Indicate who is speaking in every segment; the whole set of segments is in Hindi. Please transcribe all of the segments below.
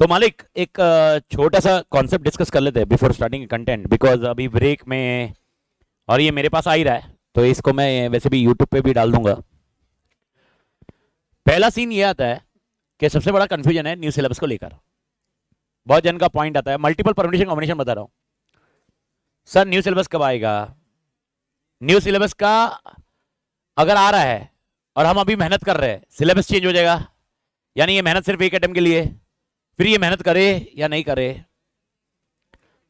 Speaker 1: तो मालिक एक छोटा सा कॉन्सेप्ट डिस्कस कर लेते हैं बिफोर स्टार्टिंग कंटेंट, बिकॉज अभी ब्रेक में और ये मेरे पास आ ही रहा है, तो इसको मैं वैसे भी यूट्यूब पे भी डाल दूंगा। पहला सीन ये आता है कि सबसे बड़ा कंफ्यूजन है न्यू सिलेबस को लेकर। बहुत जन का पॉइंट आता है, मल्टीपल परम्यूटेशन कॉम्बिनेशन बता रहा हूं सर, न्यू सिलेबस कब आएगा? न्यू सिलेबस का अगर आ रहा है और हम अभी मेहनत कर रहे हैं, सिलेबस चेंज हो जाएगा? यानी ये मेहनत सिर्फ एक अटेम्प्ट के लिए, फिर ये मेहनत करे या नहीं करे?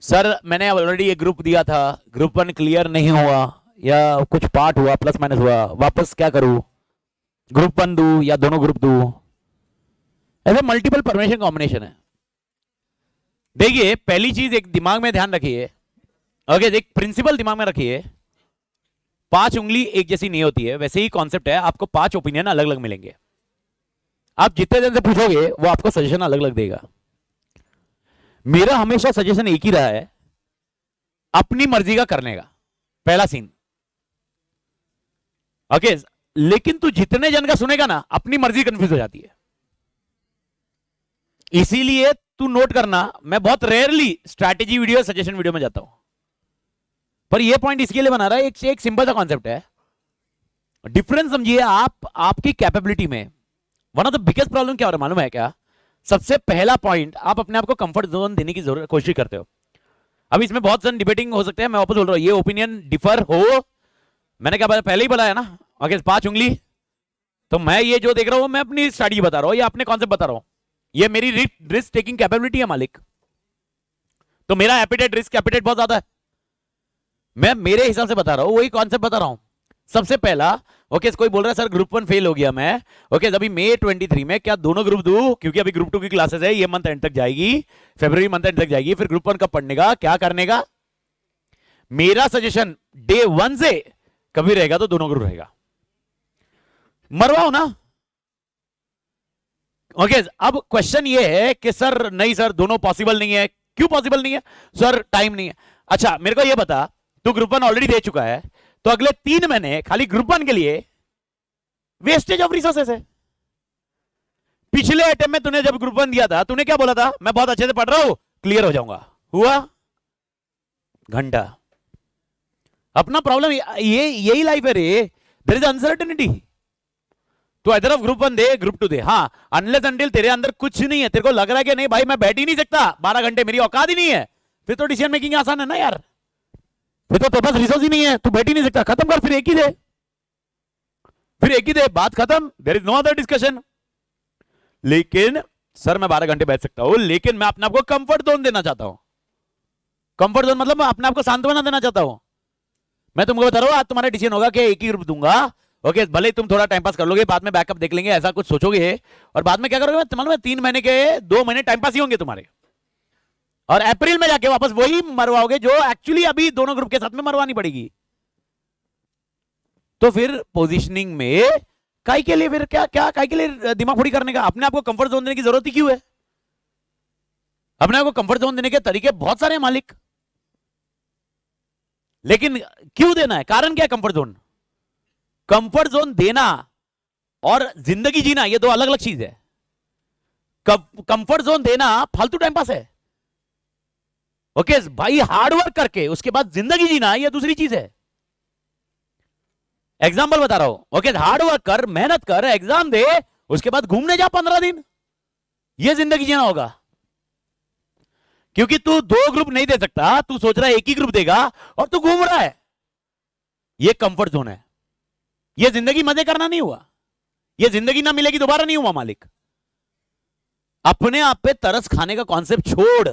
Speaker 1: सर मैंने ऑलरेडी एक ग्रुप दिया था, ग्रुप 1 क्लियर नहीं हुआ या कुछ पार्ट हुआ, प्लस माइनस हुआ, वापस क्या करूं? ग्रुप 1 दूं या दोनों ग्रुप दूं? ऐसे मल्टीपल परम्यूटेशन कॉम्बिनेशन है। देखिए पहली चीज एक दिमाग में ध्यान रखिए, ओके, एक प्रिंसिपल दिमाग में रखिए, 5 उंगली एक जैसी नहीं होती है। वैसे ही कॉन्सेप्ट है, आपको 5 ओपिनियन अलग अलग मिलेंगे। आप जितने दिन से पूछोगे वो आपको सजेशन अलग अलग देगा। मेरा हमेशा सजेशन एक ही रहा है, अपनी मर्जी का करने का। पहला सीन, ओके। लेकिन तू जितने जन का सुनेगा ना, अपनी मर्जी कंफ्यूज हो जाती है। इसीलिए तू नोट करना, मैं बहुत rarely strategy video suggestion video में जाता हूं, पर यह पॉइंट इसके लिए बना रहा है, एक सिंपल सा कॉन्सेप्ट है। डिफरेंस समझिए आप आपकी कैपेबिलिटी में। One of the biggest problem क्या हो रहा है मालूम है क्या? सबसे पहला पॉइंट, आप अपने आप को कंफर्ट जोन देने की कोशिश करते हो। अब इसमें बहुत सन डिबेटिंग हो सकते हैं, मैं वापस बोल रहा हूं, ये ओपिनियन डिफर हो। मैंने क्या पहले ही बताया ना, ओके, 5 उंगली। तो मैं ये जो देख रहा हूं, मैं अपनी स्टडी बता रहा हूं या अपने कॉन्सेप्ट बता रहा हूं, ये मेरी रिस्क टेकिंग कैपेबिलिटी है मालिक। तो मेरा एपिटेट, रिस्क एपिटेट बहुत ज्यादा है। मैं मेरे हिसाब से बता रहा हूं, वही कॉन्सेप्ट बता रहा हूं। सबसे पहला, ओके, कोई बोल रहा है सर ग्रुप 1 फेल हो गया मैं, ओके, अभी मई 23 में क्या दोनों ग्रुप दूं? क्योंकि अभी ग्रुप 2 की क्लासेस है, ये मंथ एंड तक जाएगी, फरवरी मंथ एंड तक जाएगी, फिर ग्रुप 1 कब पढ़ने का, क्या करने का? मेरा सजेशन डे 1 से कभी रहेगा तो दोनों ग्रुप रहेगा, मरवाओ ना। ओके, अब क्वेश्चन ये है कि सर नहीं सर, दोनों पॉसिबल नहीं है। क्यों पॉसिबल नहीं है? सर टाइम नहीं है। अच्छा मेरे को ये बता, तू ग्रुप 1 ऑलरेडी दे चुका है, तो अगले 3 महीने खाली ग्रुप 1 के लिए वेस्टेज ऑफ रिसोर्सेस है। पिछले अटेम्प्ट में तूने जब ग्रुप 1 दिया था, तूने क्या बोला था? मैं बहुत अच्छे से पढ़ रहा हूं, क्लियर हो जाऊंगा। हुआ? घंटा। अपना प्रॉब्लम ये यही लाइफ है रे, देयर इज अनसर्टेनिटी। तो इधर ऑफ ग्रुप 1 दे, ग्रुप 2 दे, हाँ, अनलेस अनटिल तेरे अंदर कुछ नहीं है, तेरे को लग रहा है कि नहीं भाई मैं बैठ ही नहीं सकता 12 घंटे, मेरी औकात ही नहीं है, फिर तो डिसीजन मेकिंग आसान है ना यार। फिर तो तेरे पास रिसोर्स ही नहीं है, तू बैठ ही नहीं सकता, खत्म कर, फिर एक ही दे, फिर एक ही दे, बात खत्म, there is no other discussion. लेकिन सर मैं 12 घंटे बैठ सकता हूं, लेकिन मैं अपने आप को कंफर्ट जोन देना चाहता हूं। कंफर्ट जोन मतलब मैं अपने आप को सांत्वना देना चाहता हूं। मैं तुमको बता रहा हूं, आज तुम्हारा डिसीजन होगा कि एक ही ग्रुप दूंगा, ओके, भले तुम थोड़ा टाइम पास कर लोगे, बाद में बैकअप देख लेंगे, ऐसा कुछ सोचोगे, और बाद में क्या करोगे मालूम है? 3 महीने के 2 महीने टाइम पास ही होंगे तुम्हारे, और अप्रैल में जाके वापस वही मरवाओगे जो एक्चुअली अभी दोनों ग्रुप के साथ में मरवानी पड़ेगी। तो फिर पोजीशनिंग में काई के लिए, फिर क्या क्या काई के लिए दिमाग फोड़ी करने का? अपने आप को कंफर्ट जोन देने की जरूरत ही क्यों है? अपने आप को कंफर्ट जोन देने के तरीके बहुत सारे हैं मालिक, लेकिन क्यों देना है? कारण क्या है? कंफर्ट जोन, कंफर्ट जोन देना और जिंदगी जीना ये दो अलग अलग चीज है। कंफर्ट जोन देना फालतू टाइम पास है, ओके भाई, हार्ड वर्क करके उसके बाद जिंदगी जीना ये दूसरी चीज है। एग्जाम्पल बता रहा हूं, ओके, हार्ड वर्क कर, मेहनत कर, एग्जाम दे, उसके बाद घूमने जा 15 दिन, ये जिंदगी जीना होगा। क्योंकि तू 2 ग्रुप नहीं दे सकता, तू सोच रहा है एक ही ग्रुप देगा और तू घूम रहा है, ये कंफर्ट जोन है। ये जिंदगी मजे करना नहीं हुआ, ये जिंदगी ना मिलेगी दोबारा नहीं हुआ मालिक। अपने आप पे तरस खाने का कॉन्सेप्ट छोड़।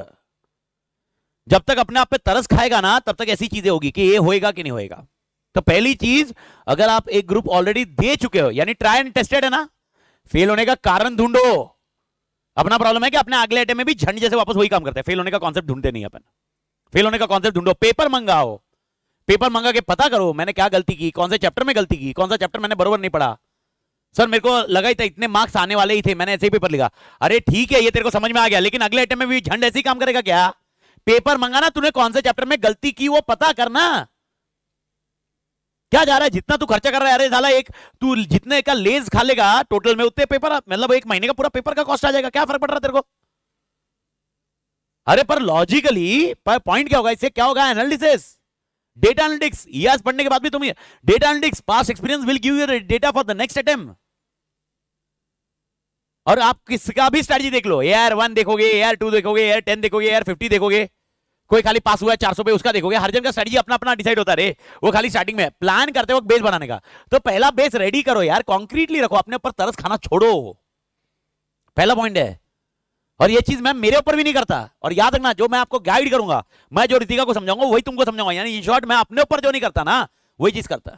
Speaker 1: जब तक अपने आप पे तरस खाएगा ना, तब तक ऐसी चीजें होगी कि ये होएगा कि नहीं होएगा। तो पहली चीज, अगर आप एक ग्रुप ऑलरेडी दे चुके हो, यानी ट्राई एंड टेस्टेड है ना, फेल होने का कारण ढूंढो। अपना प्रॉब्लम है कि अपने अगले अटेम्प्ट में भी झंड जैसे वापस वही काम करते हैं, फेल होने का कॉन्सेप्ट ढूंढते नहीं अपन। फेल होने का कॉन्सेप्ट ढूंढो, पेपर मंगाओ, पेपर मंगा के पता करो मैंने क्या गलती की, कौन से चैप्टर में गलती की, कौन सा चैप्टर मैंने बरोबर नहीं पढ़ा। सर मेरे को लगा ही था इतने मार्क्स आने वाले ही थे, मैंने ऐसे ही पेपर लिखा। अरे ठीक है, ये तेरे को समझ में आ गया, लेकिन अगले अटेम्प्ट में भी झंड ऐसे ही काम करेगा क्या? पेपर मंगाना, तूने कौन से चैप्टर में गलती की वो पता करना। क्या जा रहा है? जितना तू खर्चा कर रहा है, अरे साला एक तू जितने का लेज खा लेगा टोटल में, उतने पेपर, मतलब 1 महीने का पूरा पेपर का कॉस्ट आ जाएगा। क्या फर्क पड़ रहा है तेरे को? अरे पर लॉजिकली पर पॉइंट क्या होगा, इससे क्या होगा, एनालिसिस, डेटा एनालिटिक्स। ईआरएस पढ़ने के बाद भी तुम data analytics, past experience will give you data for the next attempt. और आप किसका भी स्ट्रेटजी देख लो, AR1 देखोगे, AR2 देखोगे, AR10 देखोगे, AR50 देखोगे, कोई खाली पास हुआ है 400 पे उसका देखोगे, हर जन का स्ट्रेटजी अपना अपना डिसाइड होता है। वो खाली स्टार्टिंग में प्लान करते वक्त बेस बनाने का, तो पहला बेस रेडी करो यार, कॉन्क्रीटली रखो, अपने ऊपर तरस खाना छोड़ो, पहला पॉइंट है। और ये चीज मैं मेरे ऊपर भी नहीं करता, और याद रखना जो मैं आपको गाइड करूंगा, मैं जो रितिका को समझाऊंगा वही तुमको समझाऊंगा, यानी इन शॉर्ट मैं अपने ऊपर जो नहीं करता ना वही चीज करता।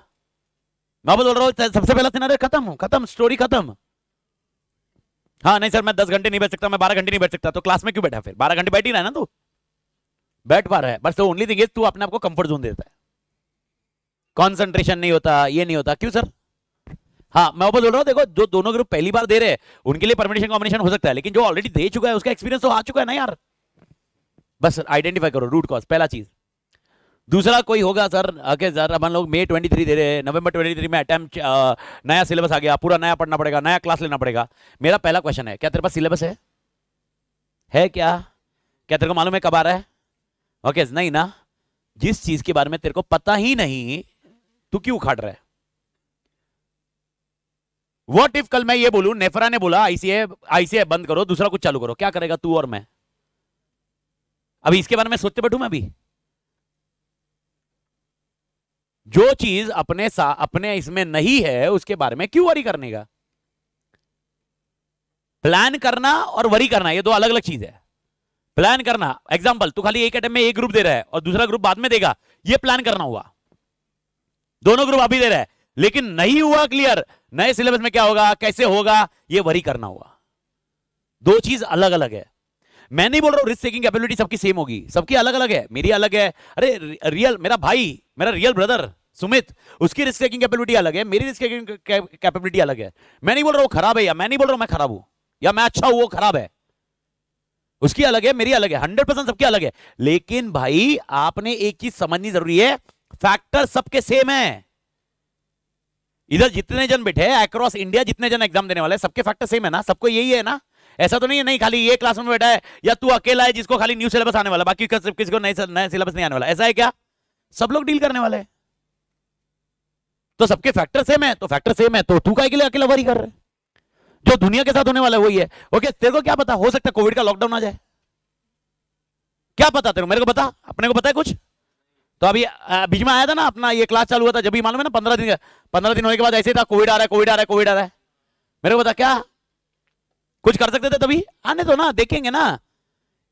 Speaker 1: मैं बोल रहा हूं सबसे पहला सिनारियो खत्म, खत्म स्टोरी खत्म। हाँ नहीं सर मैं 10 घंटे नहीं बैठ सकता, मैं 12 घंटे नहीं बैठ सकता, तो क्लास में क्यों बैठा, फिर 12 घंटे बैठ ही रहा है ना, तू बैठ पा रहा है, बस तो ओनली थिंग इज तू अपने आपको कंफर्ट जोन देता है, कंसंट्रेशन नहीं होता, ये नहीं होता, क्यों सर। हाँ मैं बोल रहा हूँ, देखो जो दोनों ग्रुप पहली बार दे रहे हैं उनके लिए परमिशन कॉम्बिनेशन हो सकता है, लेकिन जो ऑलरेडी दे चुका है उसका एक्सपीरियंस तो आ चुका है ना यार। बस आइडेंटिफाई करो रूट कॉज, पहला चीज। दूसरा कोई होगा सर, ओके सर अपन लोग मई 23 दे रहे हैं, नवंबर 23 में अटेम्प्ट, नया सिलेबस आ गया, पूरा नया पढ़ना पड़ेगा, नया क्लास लेना पड़ेगा। मेरा पहला क्वेश्चन है, क्या तेरे पास सिलेबस है क्या तेरे को मालूम है कब आ रहा है? ओके नहीं ना, जिस चीज के बारे में तेरे को पता ही नहीं तू क्यों उखाड़ रहा है? व्हाट इफ कल मैं ये बोलूं, नेफरा ने बोला आईसीए बंद करो, दूसरा कुछ चालू करो, क्या करेगा तू और मैं? अभी इसके बारे में सोचते बैठूं मैं? अभी जो चीज अपने इसमें नहीं है उसके बारे में क्यों वरी करने का? प्लान करना और वरी करना ये दो अलग अलग चीज है। प्लान करना, एग्जांपल तू खाली एक अटेम्प्ट में एक ग्रुप दे रहा है और दूसरा ग्रुप बाद में देगा, ये प्लान करना हुआ। दोनों ग्रुप अभी दे रहा है लेकिन नहीं हुआ क्लियर, नए सिलेबस में क्या होगा, कैसे होगा, ये वरी करना हुआ। दो चीज अलग अलग है। मैं नहीं बोल रहा हूं रिस्क टेकिंग कैपेबिलिटी सबकी सेम होगी, सबकी अलग अलग है, मेरी अलग है। अरे रियल मेरा भाई, मेरा रियल ब्रदर सुमित, उसकी रिस्क टेकिंग कैपेबिलिटी अलग है, मेरी रिस्क टेकिंग कैपेबिलिटी अलग है। मैं नहीं बोल रहा हूं खराब है, या मैं नहीं बोल रहा हूं मैं खराब हूं या मैं अच्छा हूं वो खराब है, उसकी अलग है मेरी अलग है, 100% सबकी अलग है। लेकिन भाई आपने एक चीज समझनी जरूरी है, फैक्टर सबके सेम है। इधर जितने जन बैठे अक्रॉस इंडिया, जितने जन एग्जाम देने वाले सबके फैक्टर सेम है ना, सबको यही है ना। ऐसा तो नहीं है नहीं खाली ये क्लास में बैठा है या तू अकेला है जिसको खाली न्यू सिलेबस आने वाला, बाकी किसी को नया सिलेबस नहीं आने वाला, ऐसा है क्या? सब लोग डील करने वाले हैं, तो सबके फैक्टर सेम है, तो फैक्टर सेम है तो तू काहे के लिए अकेला वरी कर रहा है? जो दुनिया के साथ होने वाला है वही है। ओके तेरे को क्या पता, हो सकता है कोविड का लॉकडाउन आ जाए, क्या पता तेरे को? मेरे को पता, अपने को पता है कुछ? तो अभी बीच में आया था ना अपना ये क्लास चालू हुआ था, जब भी मालूम है ना 15 दिन होने के बाद ऐसे था कोविड आ रहा है, कोविड आ रहा है, कोविड आ रहा है। मेरे को पता क्या कुछ कर सकते थे तभी? आने दो ना, देखेंगे ना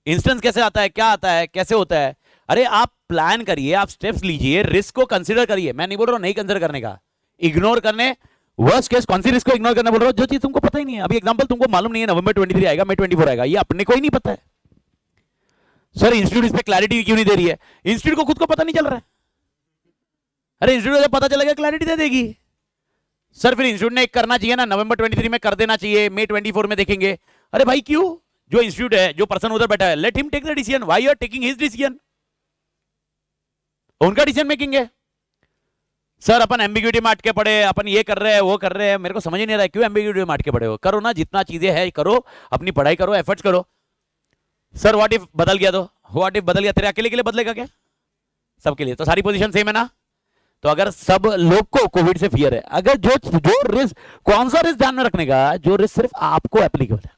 Speaker 1: इंस्टेंस कैसे आता है, क्या आता है, कैसे होता है। अरे आप प्लान करिए, आप स्टेप्स लीजिए, रिस्क को कंसीडर करिए। मैं नहीं बोल रहा हूं नहीं कंसीडर करने का, इग्नोर करने, वर्स्ट केस कौन सी रिस्क को इग्नोर करना बोल रहा हूं? जो चीज तुमको पता ही नहीं है। अभी एग्जांपल तुमको मालूम नहीं है नवंबर 23 आएगा, मई 24 आएगा, ये अपने को ही नहीं पता है। सर इंस्टीट्यूट इस पे क्लैरिटी क्यों नहीं दे रही है? इंस्टीट्यूट को खुद को पता नहीं चल रहा है। अरे इंस्टीट्यूट जब पता चलेगा क्लैरिटी दे देगी। सर फिर इंस्टीट्यूट ने एक करना चाहिए ना, नवंबर 23 में कर देना चाहिए, मई 24 में देखेंगे। अरे भाई क्यों? जो इंस्टीट्यूट है, जो पर्सन उधर बैठा है, let him take the decision, why you are taking his decision? उनका डिसीजन मेकिंग है। सर अपन एम्बिग्यूटी में अटके पड़े, अपन ये कर रहे हैं वो कर रहे हैं, मेरे को समझ ही नहीं रहा है क्यों एम्बिग्यूटी में अटके पड़े हो। करो ना, जितना चीजें है करो, अपनी पढ़ाई करो, एफर्ट्स करो। सर व्हाट इफ बदल गया, तो व्हाट इफ बदल गया, तेरे अकेले के लिए बदलेगा क्या? सबके लिए, तो सारी पोजीशन सेम है ना। तो अगर सब लोग को कोविड से फियर है, अगर जो रिस्क, कौन सा रिस्क ध्यान में रखने का, जो रिस्क सिर्फ आपको एप्लीकेबल है।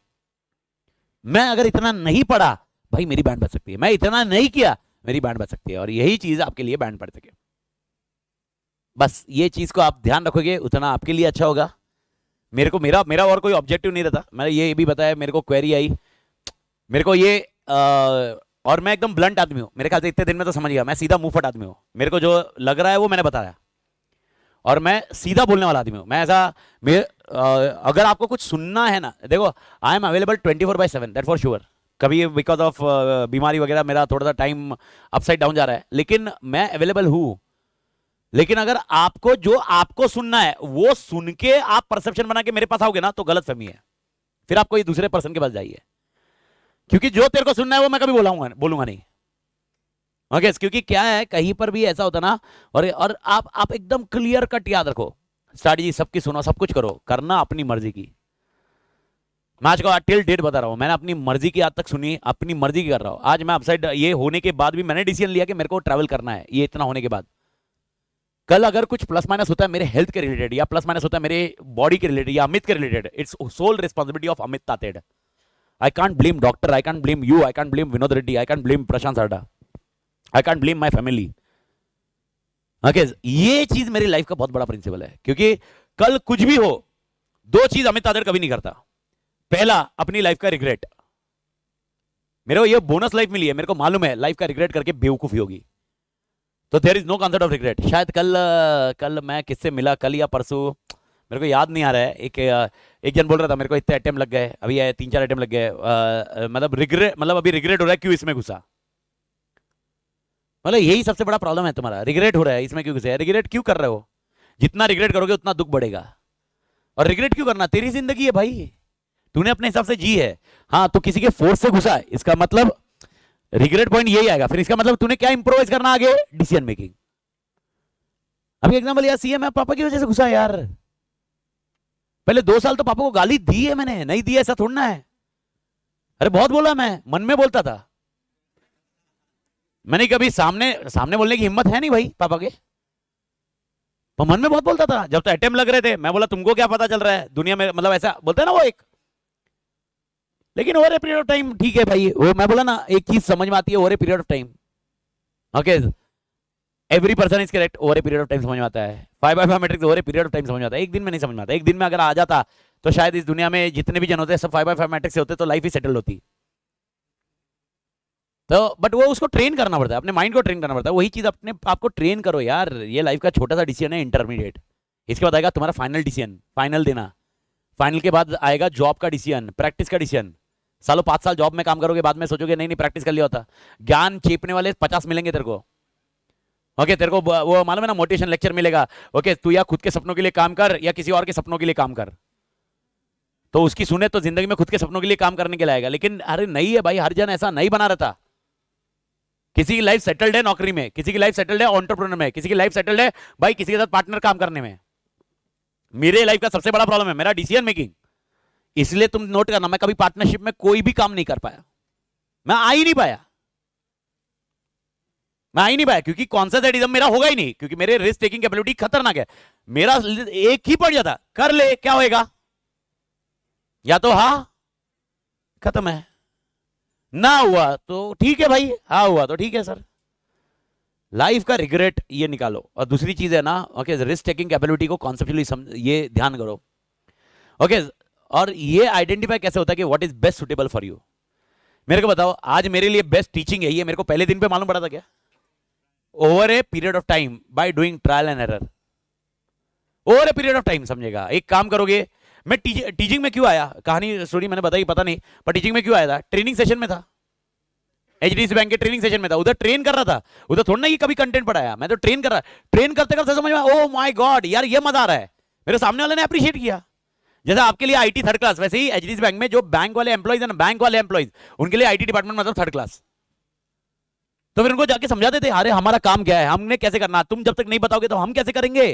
Speaker 1: मैं अगर इतना नहीं पढ़ा भाई मेरी बैंड बच सकती है, मैं इतना नहीं किया मेरी बैंड बच सकती है, और यही चीज आपके लिए बैंड पड़ सके। बस ये चीज को आप ध्यान रखोगे उतना आपके लिए अच्छा होगा। मेरे को मेरा और कोई ऑब्जेक्टिव नहीं रहता। मैंने ये भी बताया, मेरे को क्वेरी आई, मेरे को ये और मैं एकदम ब्लंट आदमी हूं, मेरे ख्याल से इतने दिन में तो समझ गया, मैं सीधा मुंह फट आदमी हूं। मेरे को जो लग रहा है वो मैंने बताया, और मैं सीधा बोलने वाला आदमी हूं। मैं ऐसा अगर आपको कुछ सुनना है ना, देखो I am available 24/7, that for sure. कभी बिकॉज ऑफ बीमारी वगैरह मेरा थोड़ा सा टाइम अपसाइड डाउन जा रहा है, लेकिन मैं अवेलेबल हूं। लेकिन अगर आपको जो आपको सुनना है वो सुन के आप परसेप्शन बना के मेरे पास आओगे ना, तो गलत फहमी है। फिर आपको ये दूसरे पर्सन के पास जाइए, क्योंकि जो तेरे को सुनना है वो मैं कभी बोलूंगा नहीं। ओके क्योंकि क्या है, कहीं पर भी ऐसा होता ना, और आप एकदम क्लियर कट याद रखो, स्ट्रैटेजी सबकी सुनो, सब कुछ करो, करना अपनी मर्जी की। मैं आज को टिल डेट बता रहा हूं, मैंने अपनी मर्जी की आज तक सुनी, अपनी मर्जी की कर रहा हूं। आज मैं अपसाइड ये होने के बाद भी मैंने डिसीजन लिया कि मेरे को ट्रैवल करना है, ये इतना होने के बाद। कल अगर कुछ प्लस माइनस होता है मेरे हेल्थ के रिलेटेड, या प्लस माइनस होता है मेरे बॉडी के रिलेटेड, या अमित के related, it's sole responsibility of Amit Tated. I can't blame doctor, I can't blame you, I can't blame Vinod Reddy, I can't blame Prashant Sarda, I can't blame my family. Okay, ये चीज मेरी लाइफ का बहुत बड़ा प्रिंसिपल है, क्योंकि कल कुछ भी हो, दो चीज अमित तातेड़ कभी नहीं करता। पहला, अपनी लाइफ का रिग्रेट। मेरे को ये बोनस लाइफ मिली है, मेरे को मालूम है लाइफ का रिग्रेट करके बेवकूफी होगी, तो there is no concept of regret. शायद कल मैं किससे मिला, कल या परसों, मेरे को याद नहीं आ रहा है, एक जन बोल रहा था मेरे को इतने अटेम्प्ट लग गए, अभी 3-4 अटेम्प्ट लग गए, मतलब रिग्रेट, मतलब अभी रिग्रेट हो रहा है, क्यों इसमें घुसा। मतलब यही सबसे बड़ा प्रॉब्लम है तुम्हारा, रिग्रेट हो रहा है, इसमें क्यों घुसे। रिग्रेट क्यों कर रहे हो, जितना रिग्रेट करोगे उतना दुख बढ़ेगा। और रिग्रेट क्यों करना, तेरी जिंदगी है भाई, तूने अपने हिसाब से जी है। हाँ, तो किसी के फोर्स से घुसा है, इसका मतलब रिग्रेट पॉइंट यही आएगा। फिर इसका मतलब तूने क्या इंप्रोवाइज करना आगे, डिसीजन मेकिंग। अभी एग्जांपल यार, सीएम है, पापा की वजह से घुसा यार। पहले 2 साल तो पापा को गाली दी है मैंने, नहीं दी ऐसा थोड़ा है। अरे बहुत बोला, मैं मन में बोलता था, मैंने कभी सामने सामने बोलने की हिम्मत है नहीं भाई पापा के, पर मन में बहुत बोलता था। जब तो अटेम्प्ट लग रहे थे, मैं बोला तुमको क्या पता चल रहा है दुनिया में, मतलब ऐसा बोलते हैं ना वो एक। लेकिन over a period of time, ठीक है भाई, वो मैं बोला ना, एक चीज समझ में आती है over a period of time. Okay, every person is correct, over a period of time समझ में आता है। 5x5 matrix over a period of time समझ में आता है, एक दिन में नहीं समझ में आता। एक दिन में अगर आ जाता तो शायद इस दुनिया में जितने भी जन होते सब 5x5 मैट्रिक्स से होते, तो लाइफ ही सेटल होती। तो बट वो उसको ट्रेन करना पड़ता है, अपने माइंड को ट्रेन करना पड़ता है। वही चीज अपने आपको ट्रेन करो यार। ये लाइफ का छोटा सा डिसीजन है, इंटरमीडिएट, इसके बाद आएगा तुम्हारा फाइनल डिसीजन, फाइनल देना। फाइनल के बाद आएगा जॉब का डिसीजन, प्रैक्टिस का डिसीजन। सालों 5 साल जॉब में काम करोगे, बाद में सोचोगे नहीं नहीं प्रैक्टिस कर लिया होता। ज्ञान चेपने वाले 50 मिलेंगे तेरे को। ओके, तेरे को वो मालूम है ना, मोटिवेशन लेक्चर मिलेगा। ओके, तू या खुद के सपनों के लिए काम कर या किसी और के सपनों के लिए काम कर, तो उसकी सुने तो जिंदगी में खुद के सपनों के लिए काम करने के लिए आएगा। लेकिन अरे नहीं है भाई, हर जन ऐसा नहीं बना रहता। किसी की लाइफ सेटल्ड है नौकरी में, किसी की लाइफ सेटल्ड है एंटरप्रेन्योर में, किसी की लाइफ सेटल्ड है भाई किसी के साथ पार्टनर काम करने में। मेरे लाइफ का सबसे बड़ा प्रॉब्लम है मेरा डिसीजन मेकिंग। इसलिए तुम नोट करना, मैं कभी पार्टनरशिप में कोई भी काम नहीं कर पाया, मैं आ ही नहीं पाया, मैं आ ही नहीं पाया, क्योंकि कॉन्सेंट्रेटिज्म मेरा होगा ही नहीं, क्योंकि मेरे रिस्क टेकिंग कैपेबिलिटी खतरनाक है। मेरा एक ही पड़ जाता, कर ले क्या होएगा, या तो हाँ खत्म है, ना हुआ तो ठीक है भाई, हाँ हुआ तो ठीक है सर। लाइफ का रिग्रेट ये निकालो। और दूसरी चीज है ना, ओके, रिस्क टेकिंग कैपेबिलिटी को कॉन्सेप्चुअली ये ध्यान करो। ओके, और ये आइडेंटिफाई कैसे होता है कि what is best suitable for you. मेरे को बताओ, आज मेरे लिए बेस्ट टीचिंग है ये मेरे को पहले दिन पे मालूम पड़ा था क्या, over a period of time by doing trial and error. Over a period of time समझेगा, एक काम करोगे। मैं टीचिंग में क्यों आया, कहानी स्टोरी मैंने बताई पता नहीं, पर टीचिंग में क्यों आया था, ट्रेनिंग सेशन में था, एचडीएफसी बैंक के ट्रेनिंग सेशन में था, उधर ट्रेन कर रहा था। उधर थोड़ा ना ये कभी कंटेंट पढ़ाया, मैं तो ट्रेन कर रहा, ट्रेन करते करते समझ में, ओ माय गॉड यार ये मजा आ रहा है। मेरे सामने वाले ने अप्रिशिएट किया। जैसे आपके लिए आईटी थर्ड क्लास, वैसे ही एचडीएफसी बैंक में जो बैंक वाले एम्प्लॉइज है ना, बैंक वाले एम्प्लॉइज, उनके लिए आईटी डिपार्टमेंट मतलब थर्ड क्लास। तो फिर उनको जाके समझाते थे, अरे हमारा काम क्या है, हमने कैसे करना, तुम जब तक नहीं बताओगे तो हम कैसे करेंगे,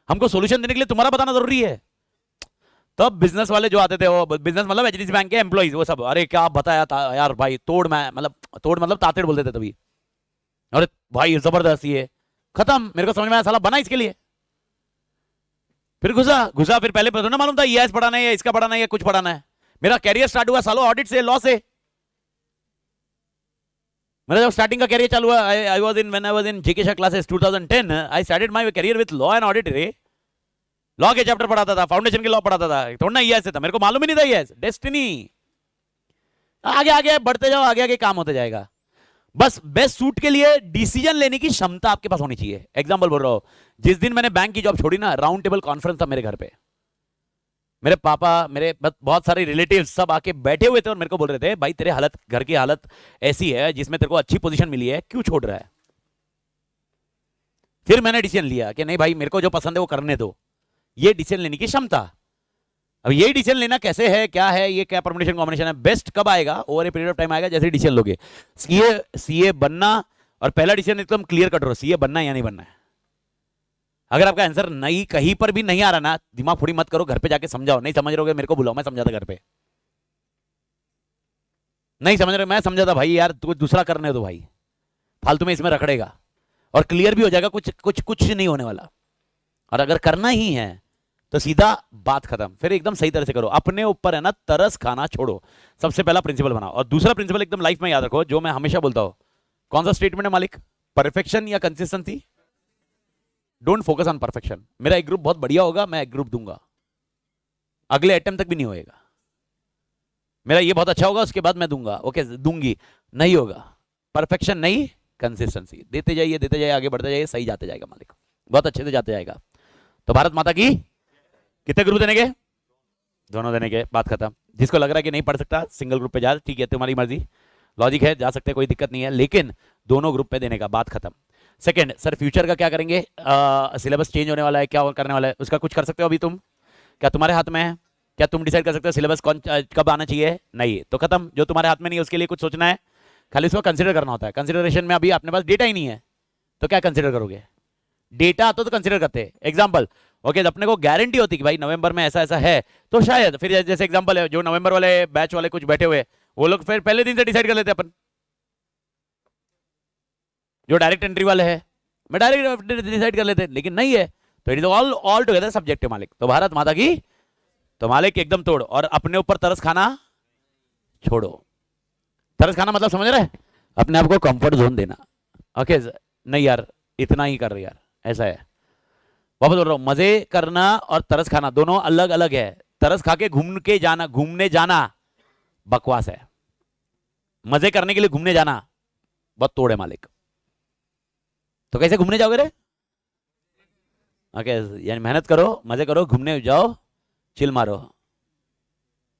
Speaker 1: हमको सोल्यूशन देने के लिए तुम्हारा बताना जरूरी है। तब बिजनेस वाले जो आते थे, वो बिजनेस मतलब एचडीएफसी बैंक के एम्प्लॉइज, वो सब अरे क्या बताया था यार भाई, तोड़ मतलब तातेड़ बोलते थे तभी। अरे भाई जबरदस्त, ये खत्म, मेरे को समझ में आया साला बना इसके लिए। फिर घुसा फिर पहले पता ना मालूम था ईएएस पढ़ाना है, इसका पढ़ाना है, कुछ पढ़ाना है। मेरा कैरियर स्टार्ट हुआ सालों ऑडिट से, लॉ से। मेरा जब स्टार्टिंग का कैरियर चालू हुआ, I was in GK classes 2010, I started my career with law and audit. रे लॉ के चैप्टर पढ़ाता था, फाउंडेशन के लॉ पढ़ाता था, थोड़ा ना ईएएस था, मेरे को मालूम ही नहीं था ईएएस, डेस्टिनी। आगे आगे बढ़ते जाओ, आगे आगे काम होते जाएगा। बस बेस्ट सूट के लिए डिसीजन लेने की क्षमता आपके पास होनी चाहिए। एग्जांपल बोल रहा हूं, जिस दिन मैंने बैंक की जॉब छोड़ी ना, राउंड टेबल कॉन्फ्रेंस था मेरे घर पे, मेरे पापा, मेरे बहुत सारे रिलेटिव्स सब आके बैठे हुए थे और मेरे को बोल रहे थे, भाई तेरे हालत, घर की हालत ऐसी है जिसमें तेरे को अच्छी पोजीशन मिली है, क्यों छोड़ रहा है। फिर मैंने डिसीजन लिया कि नहीं भाई, मेरे को जो पसंद है वो करने दो, ये डिसीजन लेने की क्षमता। अब यही डिसीजन लेना कैसे है, क्या है, ये क्या परम्यूटेशन कॉम्बिनेशन है, बेस्ट कब आएगा, over a period of time आएगा, जैसे डिसीजन लोगे। सीए बनना, और पहला डिसीजन एकदम क्लियर कट रहो, सीए बनना है या नहीं बनना है। अगर आपका आंसर नहीं, कहीं पर भी नहीं आ रहा ना, दिमाग फोड़ी मत करो, घर पे जाके समझाओ, नहीं समझ रहोगे मेरे को बुलाओ, मैं समझाता घर पे। नहीं समझ रहे, मैं समझा था भाई यार, तू दूसरा करने दो भाई, फालतू में इसमें रखड़ेगा और क्लियर भी हो जाएगा, कुछ कुछ कुछ नहीं होने वाला। और अगर करना ही है तो सीधा बात खत्म, फिर एकदम सही तरह से करो, अपने ऊपर है ना तरस खाना छोड़ो, सबसे पहला प्रिंसिपल बनाओ। और दूसरा प्रिंसिपल एकदम लाइफ में याद रखो, जो मैं हमेशा बोलता हूं, कौन सा स्टेटमेंट है मालिक, परफेक्शन या consistency. Don't focus on perfection. मेरा एक ग्रुप बहुत बढ़िया होगा, मैं एक ग्रुप दूंगा, अगले अटेम्प्ट तक भी नहीं होएगा। मेरा ये बहुत अच्छा होगा, उसके बाद मैं दूंगा, ओके दूंगी, नहीं होगा। परफेक्शन नहीं, कंसिस्टेंसी, देते जाइए आगे बढ़ते जाइए, सही जाते जाएगा मालिक, बहुत अच्छे से जाते जाएगा। तो भारत माता की, कितने ग्रुप देने के, दोनों देने के, बात खत्म। जिसको लग रहा है कि नहीं पढ़ सकता सिंगल ग्रुप पे जा, ठीक है तुम्हारी मर्जी, लॉजिक है, जा सकते, कोई दिक्कत नहीं है, लेकिन दोनों ग्रुप पे देने का, बात खत्म। सेकंड, सर फ्यूचर का क्या करेंगे, सिलेबस चेंज होने वाला है, क्या करने वाला है, उसका कुछ कर सकते हो अभी तुम, क्या तुम्हारे हाथ में है, क्या तुम डिसाइड कर सकते हो सिलेबस कौन कब आना चाहिए, नहीं तो खत्म, जो तुम्हारे हाथ में नहीं है उसके लिए कुछ सोचना है, खाली उसको कंसिडर करना होता है। कंसिडरेशन में अभी अपने पास डेटा ही नहीं है, तो क्या कंसिडर करोगे, डेटा आता तो कंसिडर करते। एग्जाम्पल, ओके, अपने को गारंटी होती कि भाई नवंबर में ऐसा ऐसा है, तो शायद फिर जैसे एग्जांपल है, जो नवंबर वाले बैच वाले कुछ बैठे हुए, वो लोग फिर पहले दिन से डिसाइड कर लेते अपन। जो डायरेक्ट एंट्री वाले हैं, मैं डायरेक्ट डिसाइड कर लेते, लेकिन नहीं है, तो it is all together subjective मालिक। तो भारत माता की, तो मालिक एकदम तोड़, और अपने ऊपर तरस खाना छोड़ो। तरस खाना मतलब समझ रहे, अपने आप को कंफर्ट जोन देना, ओके नहीं यार इतना ही कर रहे यार, ऐसा है। वापस बोल रहा हूं, मजे करना और तरस खाना दोनों अलग अलग है। तरस खा के घूमने जाना बकवास है, मजे करने के लिए घूमने जाना बहुत तोड़ है मालिक। तो कैसे घूमने जाओगे रे, ओके यानी मेहनत करो, मजे करो, घूमने जाओ, चिल मारो,